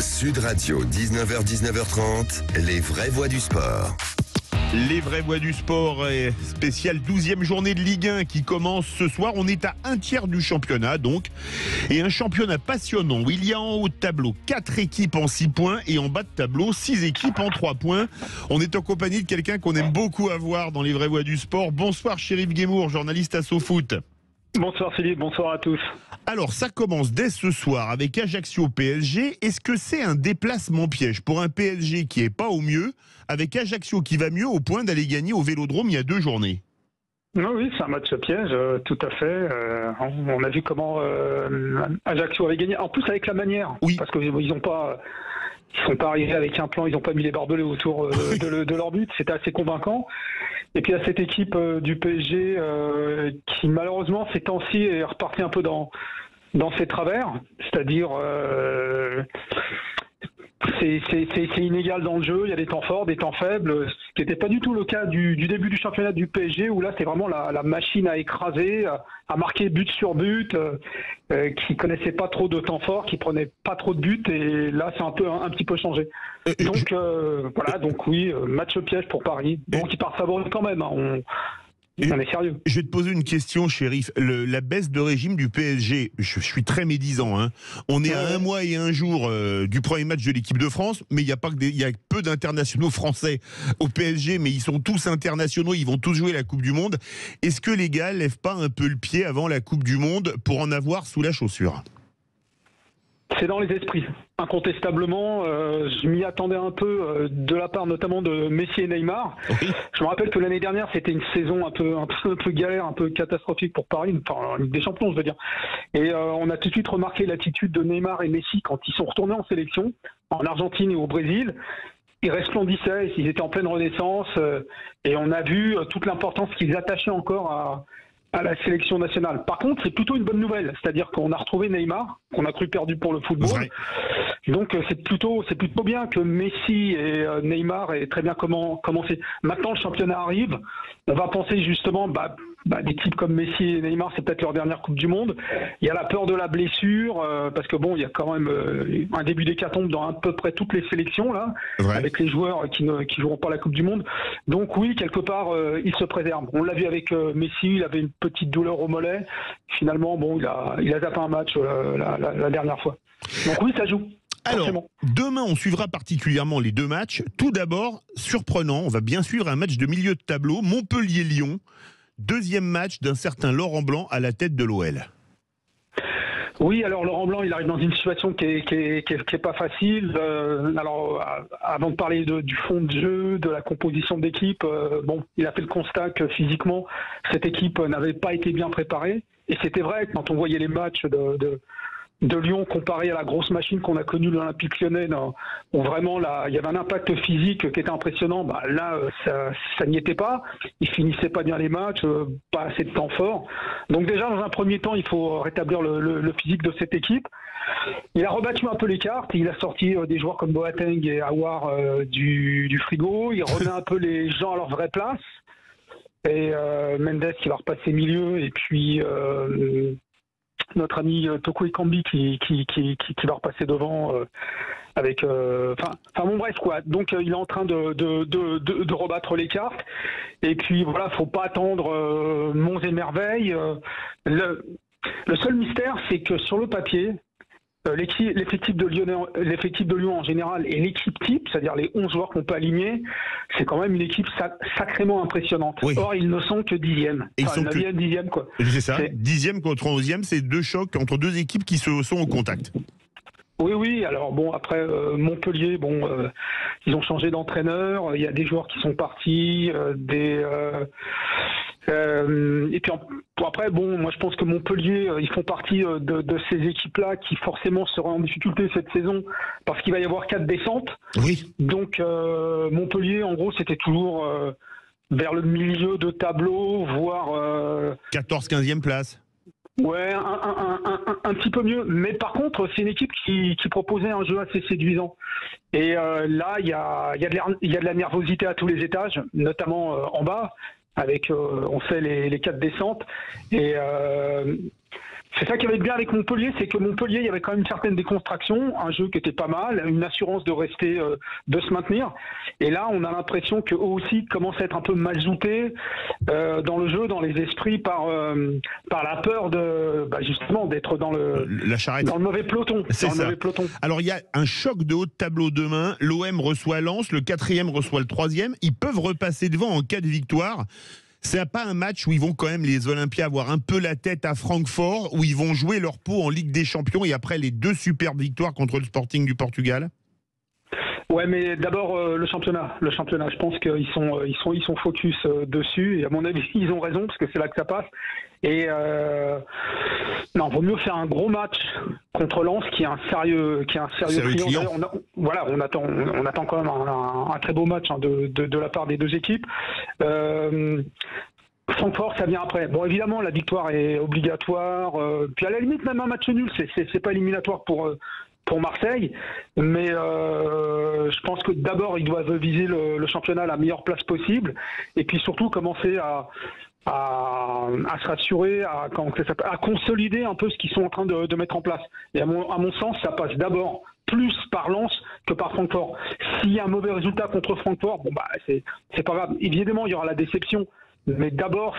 Sud Radio, 19h-19h30, les vraies voix du sport. Les vraies voix du sport, spéciale 12e journée de Ligue 1 qui commence ce soir. On est à un tiers du championnat donc. Et un championnat passionnant où il y a en haut de tableau 4 équipes en 6 points et en bas de tableau 6 équipes en 3 points. On est en compagnie de quelqu'un qu'on aime beaucoup avoir dans les vraies voix du sport. Bonsoir Chérif Guémour, journaliste à SoFoot. Bonsoir Philippe, bonsoir à tous. Alors ça commence dès ce soir avec Ajaccio PSG. Est-ce que c'est un déplacement piège pour un PSG qui est pas au mieux, avec Ajaccio qui va mieux au point d'aller gagner au Vélodrome il y a 2 journées? Oui, c'est un match piège, tout à fait. On a vu comment Ajaccio avait gagné, en plus avec la manière, oui. Parce qu'ils sont pas arrivés avec un plan, ils n'ont pas mis les barbelés autour de leur but, c'était assez convaincant. Et puis il y a cette équipe du PSG qui malheureusement ces temps-ci est repartie un peu dans ses travers, c'est-à-dire c'est inégal dans le jeu, il y a des temps forts, des temps faibles, ce qui n'était pas du tout le cas du début du championnat du PSG, où là c'est vraiment la machine à écraser, à marquer but sur but, qui connaissait pas trop de temps forts, qui prenait pas trop de buts, et là c'est un petit peu changé. Donc voilà, donc oui, match piège pour Paris, donc ils partent favoris quand même, on est sérieux. Je vais te poser une question, Chérif. La baisse de régime du PSG, je suis très médisant. Hein. On est à 1 mois et 1 jour du premier match de l'équipe de France, mais il y a peu d'internationaux français au PSG, mais ils sont tous internationaux, ils vont tous jouer la Coupe du Monde. Est-ce que les gars lèvent pas un peu le pied avant la Coupe du Monde pour en avoir sous la chaussure ? C'est dans les esprits, incontestablement. Je m'y attendais un peu de la part notamment de Messi et Neymar. Oui. Je me rappelle que l'année dernière, c'était une saison un peu galère, un peu catastrophique pour Paris, enfin Ligue des Champions, je veux dire. Et on a tout de suite remarqué l'attitude de Neymar et Messi quand ils sont retournés en sélection, en Argentine et au Brésil. Ils resplendissaient, ils étaient en pleine renaissance, et on a vu toute l'importance qu'ils attachaient encore à la sélection nationale. Par contre, c'est plutôt une bonne nouvelle, c'est-à-dire qu'on a retrouvé Neymar, qu'on a cru perdu pour le football. Ouais. Donc c'est plutôt bien que Messi et Neymar aient très bien commencé. Maintenant, le championnat arrive. On va penser justement, des types comme Messi et Neymar, c'est peut-être leur dernière Coupe du Monde. Il y a la peur de la blessure, parce que il y a quand même un début d'hécatombe dans à peu près toutes les sélections là, avec les joueurs qui joueront pas la Coupe du Monde. Donc oui, quelque part, ils se préservent. On l'a vu avec Messi, il avait une petite douleur au mollet. Finalement, il a zappé un match la dernière fois. Donc oui, ça joue. Alors, demain, on suivra particulièrement les 2 matchs. Tout d'abord, surprenant, on va bien suivre un match de milieu de tableau, Montpellier-Lyon. 2e match d'un certain Laurent Blanc à la tête de l'OL. Oui, alors Laurent Blanc, il arrive dans une situation qui est pas facile. Alors, avant de parler du fond de jeu, de la composition d'équipe, il a fait le constat que physiquement, cette équipe n'avait pas été bien préparée. Et c'était vrai, quand on voyait les matchs de Lyon comparé à la grosse machine qu'on a connue de l'Olympique Lyonnais, où vraiment il y avait un impact physique qui était impressionnant. Là, ça n'y était pas. Ils finissaient pas bien les matchs, pas assez de temps fort. Donc déjà, dans un premier temps, il faut rétablir le physique de cette équipe. Il a rebattu un peu les cartes. Il a sorti des joueurs comme Boateng et Aouar du frigo. Il remet un peu les gens à leur vraie place. Et Mendes qui va repasser milieu, et puis notre ami Toko Ekambi qui va repasser devant avec bref quoi. Donc il est en train de rebattre les cartes, et puis voilà, faut pas attendre monts et merveilles. Le seul mystère, c'est que sur le papier, l'effectif de Lyon en général et l'équipe type, c'est-à-dire les 11 joueurs qu'on peut aligner, c'est quand même une équipe sacrément impressionnante. Oui. Or, ils ne sont que 10e. Ils sont 9e, 10e, quoi. C'est ça, 10e contre 11e, c'est 2 chocs entre 2 équipes qui sont au contact. Oui, alors après Montpellier, ils ont changé d'entraîneur, il y a des joueurs qui sont partis, et puis après, moi je pense que Montpellier, ils font partie de ces équipes-là qui forcément seront en difficulté cette saison parce qu'il va y avoir 4 descentes. Oui. Donc Montpellier, en gros, c'était toujours vers le milieu de tableau, voire 14-15e place. Ouais, un petit peu mieux. Mais par contre, c'est une équipe qui proposait un jeu assez séduisant. Et là, il y a de la nervosité à tous les étages, notamment en bas, avec, on sait, les 4 descentes. Et C'est ça qui avait bien avec Montpellier, c'est que Montpellier, il y avait quand même une certaine décontraction, un jeu qui était pas mal, une assurance de rester, de se maintenir. Et là, on a l'impression qu'eux aussi commencent à être un peu mazoutés dans le jeu, dans les esprits, par la peur de, justement, d'être dans la charrette, dans le mauvais peloton. C'est ça. Mauvais peloton. Alors il y a un choc de haut de tableau demain. L'OM reçoit Lens, le 4e reçoit le 3e. Ils peuvent repasser devant en cas de victoire. C'est pas un match où ils vont quand même, les Olympiens, avoir un peu la tête à Francfort, où ils vont jouer leur peau en Ligue des Champions et après les 2 superbes victoires contre le Sporting du Portugal? Ouais, mais d'abord le championnat. Le championnat, je pense qu'ils sont focus dessus. Et à mon avis, ils ont raison parce que c'est là que ça passe. Et non, vaut mieux faire un gros match contre Lens, qui est un sérieux client. On attend quand même un très beau match de la part des deux équipes. Francfort, ça vient après. Bon, évidemment, la victoire est obligatoire. Puis à la limite, même un match nul, c'est pas éliminatoire pour Marseille, mais je pense que d'abord ils doivent viser le championnat à la meilleure place possible, et puis surtout commencer à se rassurer, à consolider un peu ce qu'ils sont en train de mettre en place. Et à mon sens, ça passe d'abord plus par Lens que par Francfort. S'il y a un mauvais résultat contre Francfort, c'est pas grave. Évidemment, il y aura la déception, mais d'abord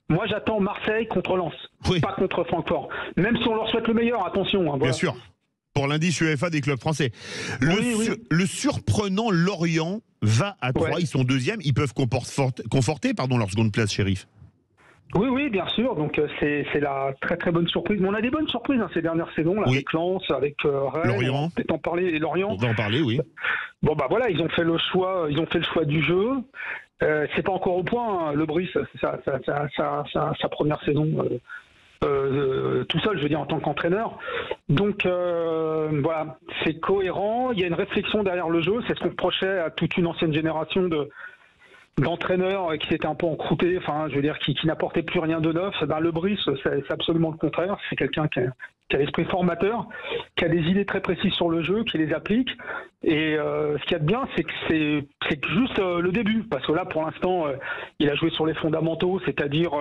moi j'attends Marseille contre Lens, pas contre Francfort. Même si on leur souhaite le meilleur, attention. Voilà. Bien sûr. Pour l'indice UEFA des clubs français. Le surprenant Lorient va à 3, ils sont 2e, ils peuvent conforter leur seconde place, Chérif. Oui, bien sûr. Donc c'est la très très bonne surprise. Mais on a des bonnes surprises ces dernières saisons, là, avec Lens, avec Rennes. Lorient. Peut-être en parler, et Lorient. On va en parler, oui. Bon voilà, ils ont fait le choix du jeu. C'est pas encore au point. Le Brice, sa première saison. Tout seul, je veux dire, en tant qu'entraîneur. Donc voilà, c'est cohérent. Il y a une réflexion derrière le jeu. C'est ce qu'on reprochait à toute une ancienne génération d'entraîneurs qui s'étaient un peu encroutés, enfin, je veux dire, qui n'apportaient plus rien de neuf. Le Brice, c'est absolument le contraire. C'est quelqu'un qui a l'esprit formateur, qui a des idées très précises sur le jeu, qui les applique. Et ce qu'il y a de bien, c'est que c'est juste le début. Parce que là, pour l'instant, il a joué sur les fondamentaux, c'est-à-dire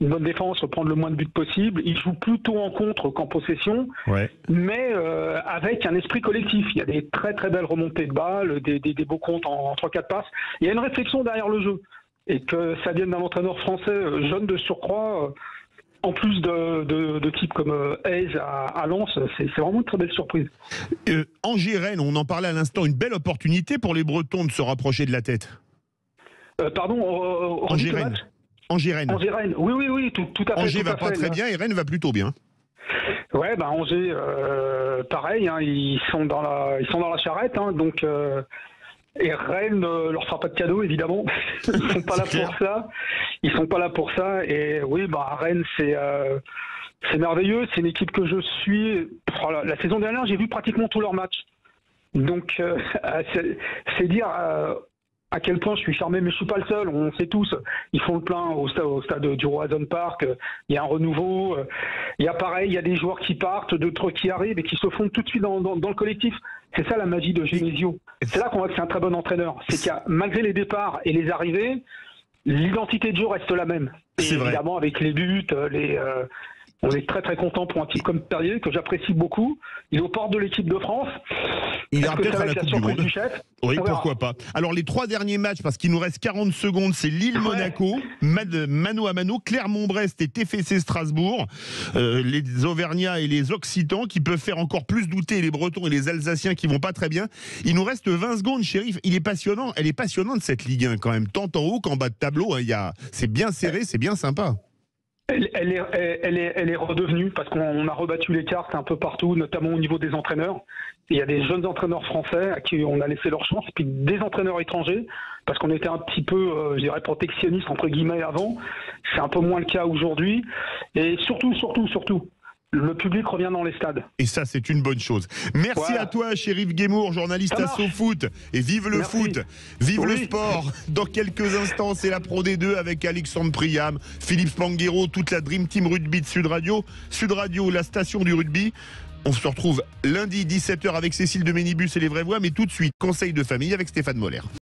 une bonne défense, prendre le moins de buts possible. Il joue plutôt en contre qu'en possession, mais avec un esprit collectif. Il y a des très très belles remontées de balles, des beaux comptes en 3-4 passes. Il y a une réflexion derrière le jeu. Et que ça vienne d'un entraîneur français jeune de surcroît, en plus de types comme Hayes à Lens, c'est vraiment une très belle surprise. Angers-Rennes, on en parlait à l'instant, une belle opportunité pour les Bretons de se rapprocher de la tête. Angers-Rennes. Angers-Rennes. Oui, tout à fait. Angers va pas très bien et Rennes va plutôt bien. Ouais, Angers, pareil, ils sont dans la charrette, donc. Et Rennes leur fera pas de cadeau, évidemment. Ils sont pas là pour ça. Ils sont pas là pour ça. Et oui, Rennes, c'est merveilleux. C'est une équipe que je suis. La saison dernière, j'ai vu pratiquement tous leurs matchs. Donc, c'est dire à quel point je suis charmé, mais je suis pas le seul. On sait tous. Ils font le plein au stade du Roazhon Park. Il y a un renouveau. Il y a des joueurs qui partent, d'autres qui arrivent et qui se font tout de suite dans le collectif. C'est ça la magie de Genesio. C'est là qu'on voit que c'est un très bon entraîneur. C'est qu'il y a, malgré les départs et les arrivées, l'identité de jeu reste la même. Et évidemment, avec les buts, on est très très content pour un type comme Perrier, que j'apprécie beaucoup. Il est aux portes de l'équipe de France. Il ira peut-être à la Coupe du Monde. Oui, pourquoi pas. Alors les 3 derniers matchs, parce qu'il nous reste 40 secondes, c'est Lille-Monaco, mano à mano, Clermont-Brest et TFC Strasbourg. Les Auvergnats et les Occitans qui peuvent faire encore plus douter les Bretons et les Alsaciens qui vont pas très bien. Il nous reste 20 secondes, Chérif. Elle est passionnante cette Ligue 1 quand même, tant en haut qu'en bas de tableau. C'est bien serré, c'est bien sympa. Elle est redevenue parce qu'on a rebattu les cartes un peu partout, notamment au niveau des entraîneurs. Il y a des jeunes entraîneurs français à qui on a laissé leur chance, puis des entraîneurs étrangers, parce qu'on était un petit peu, je dirais, protectionniste entre guillemets avant. C'est un peu moins le cas aujourd'hui. Et surtout, le public revient dans les stades. Et ça, c'est une bonne chose. Merci à toi, Chérif Guémour, journaliste à SoFoot. Et vive le foot, vive le sport. Dans quelques instants, c'est la Pro D2 avec Alexandre Priam, Philippe Spanghero, toute la Dream Team Rugby de Sud Radio. Sud Radio, la station du rugby. On se retrouve lundi 17h avec Cécile de Ménibus et les vraies voix. Mais tout de suite, conseil de famille avec Stéphane Moller.